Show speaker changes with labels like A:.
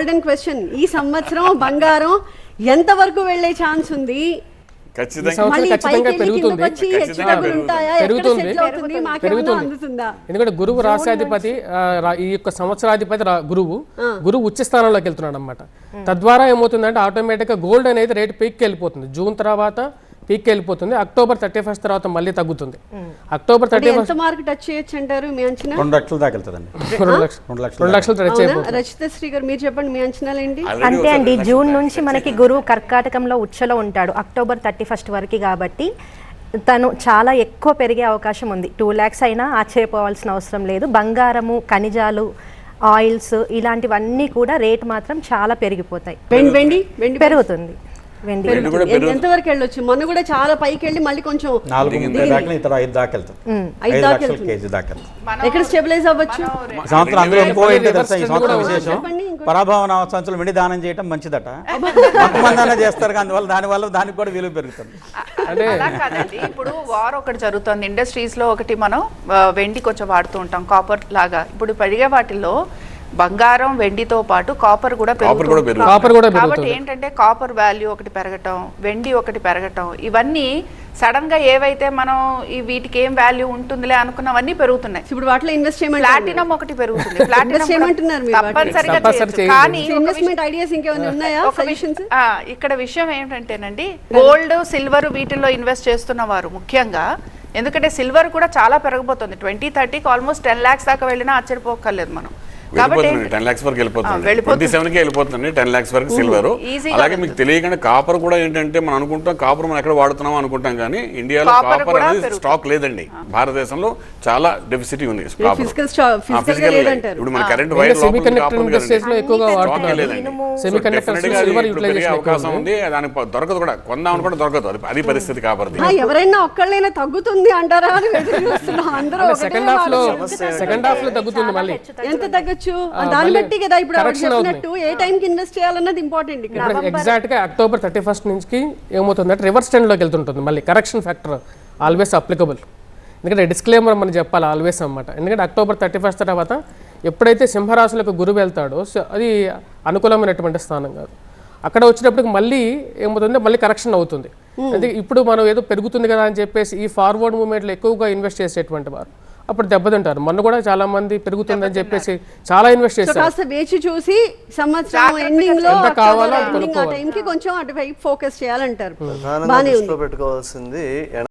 A: Golden question, ఈ సంవత్సరం బంగారం ఎంత వరకు వెళ్ళే ఛాన్స్ ఉంది?
B: ఎందుకంటే గురువు రాశాధిపతి, ఈ యొక్క సంవత్సరాధిపతి గురువు ఉచ్చ స్థానంలోకి వెళ్తున్నాడు అనమాట. తద్వారా ఏమవుతుందంటే ఆటోమేటిక్ గా గోల్డ్ అనేది రేట్ పీక్ వెళ్ళిపోతుంది. జూన్ తర్వాత పీక్ వెళ్ళిపోతుంది, అక్టోబర్ 31 తర్వాత మళ్ళీ తగ్గుతుంది. అక్టోబర్ 31
A: మార్కెట్ టచ్ చేయొచ్చు అంటారు మీ అంచనా?
C: 2 లక్షలు దాకా వెళ్తుందండి.
B: 2 లక్షలు టచ్ అయిపోతుంది.
A: రచిత శ్రీ గారు మీరు చెప్పండి, మీ అంచనాలు ఏంటి?
D: అంతే అండి, జూన్ నుంచి మనకి గురువు కర్కాటకంలో ఉచ్చలో ఉంటాడు అక్టోబర్ 31 వరకు. కాబట్టి తను చాలా ఎక్కువ పెరిగే అవకాశం ఉంది. 2 lakhs అయినా ఆశ్చర్యపోవాల్సిన అవసరం లేదు. బంగారము, ఖనిజాలు, ఆయిల్స్ ఇలాంటివన్నీ కూడా రేట్ మాత్రం చాలా పెరిగిపోతాయి.
A: వెండి
D: పెరుగుతుంది.
A: ఎంత వరకు వెళ్ళొచ్చు? మొన్న కూడా చాలా పైకి వెళ్ళి మళ్ళీ కొంచెం
C: 4.30 దాకా, ఇతర 5 దాకా వెళ్తాం. 5 లక్షల కేజీ దాకా
A: ఎక్కడ స్టెబిలైజ్ అవ్వచ్చు?
C: సంవత్సరం అందులో ఇంకో ఏంటి తెలుసా ఈ సంవత్సరం విశేషం, పరాభవన సంవత్సరం వెండి దానం చేయడం మంచిదట. కొంతమంది చేస్తారు, అందువల్ల దానికి కూడా విలువ పెరుగుతుంది.
E: అలా కాదండి, ఇప్పుడు వార్ ఒకటి జరుగుతుంది, ఇండస్ట్రీస్ లో ఒకటి మనం వెండి కొంచెం వాడుతూ ఉంటాం కాపర్ లాగా. ఇప్పుడు పెరిగే వాటిల్లో బంగారం, వెండితో పాటు కాపర్ కూడా పెరుగుతుంది. కాబట్టి ఏంటంటే కాపర్ వాల్యూ ఒకటి పెరగటం, వెండి ఒకటి పెరగటం, ఇవన్నీ సడన్ గా ఏవైతే మనం వీటికి ఏం వాల్యూ ఉంటుందిలే అనుకున్నవన్నీ పెరుగుతున్నాయి.
A: ఇప్పుడు వాటిలో ఇన్వెస్ట్ చేయమని
E: ప్లాటినం ఒకటి పెరుగుతుంది. ఇక్కడ విషయం ఏంటంటేనండి, గోల్డ్, సిల్వర్ వీటిల్లో ఇన్వెస్ట్ చేస్తున్న వారు ముఖ్యంగా, ఎందుకంటే సిల్వర్ కూడా చాలా పెరగబోతుంది. 2030కి ఆల్మోస్ట్ 10 lakhs దాకా వెళ్ళినా ఆశ్చర్యపోకర్లేదు మనం.
F: కాబట్టి 10 lakhs వరకు వెళ్ళిపోతుంది, 27కి వెళ్ళిపోతుంది 10 lakhs వరకు సిల్వర్. అలాగే మీకు తెలియకుండా కాపర్ కూడా ఏంటంటే మనం అనుకుంటాం కాపర్ మనం ఎక్కడ వాడుతున్నాం అనుకుంటాం, కానీ ఇండియాలో కాపర్ అనేది స్టాక్ లేదండి. భారతదేశంలో చాలా డెఫిసిట్ ఉంది కాపర్. ఇప్పుడు మన కరెంట్ వైర్ అవకాశం ఉంది, దానికి దొరకదు కూడా, కొందామని కూడా దొరకదు. అది పరిస్థితి కాపర్ది.
A: ఎవరైనా ఒక్కళ్ళైనా తగ్గుతుంది అంటారా?
B: సెకండ్ హాఫ్ లో తగ్గుతుంది. మళ్ళీ
A: ఎంత తగ్గచ్చు? దాన్ని బట్టి కదా ఇప్పుడు చెప్పినట్టు ఏ టైం కి ఇన్వెస్ట్ చేయాలన్నది ఇంపార్టెంట్. ఇక్కడ
B: ఎగ్జాక్ట్ గా అక్టోబర్ 31 నుంచి ఏమవుతుందంటే రివర్స్ ట్రెండ్ లోకి వెళ్తుంటుంది. మళ్ళీ కరెక్షన్ ఫ్యాక్టర్ ఆల్వేస్ అప్లికబుల్. ఎందుకంటే డిస్క్లైమర్ మనం చెప్పాలి ఆల్వేస్ అన్నమాట. ఎందుకంటే అక్టోబర్ 31 తర్వాత ఎప్పుడైతే సింహరాశులకు గురువు వెళ్తాడో అది అనుకూలమైనటువంటి స్థానం కాదు. అక్కడ వచ్చినప్పటికి మళ్ళీ ఏమవుతుందో మళ్ళీ కరెక్షన్ అవుతుంది. అంటే ఇప్పుడు మనం ఏదో పెరుగుతుంది కదా అని చెప్పేసి ఈ ఫార్వర్డ్ మూవ్మెంట్లో ఎక్కువగా ఇన్వెస్ట్ చేసేటువంటి వారు అప్పుడు దెబ్బతింటారు. మొన్న కూడా చాలా మంది పెరుగుతుందని చెప్పేసి చాలా ఇన్వెస్ట్ చేస్తారు.
A: వేచి చూసి సంవత్సరం ఎండింగ్ లో కావాలో కొంచెం అటువైపు ఫోకస్ చేయాలంటారు.
G: పెట్టుకోవాల్సింది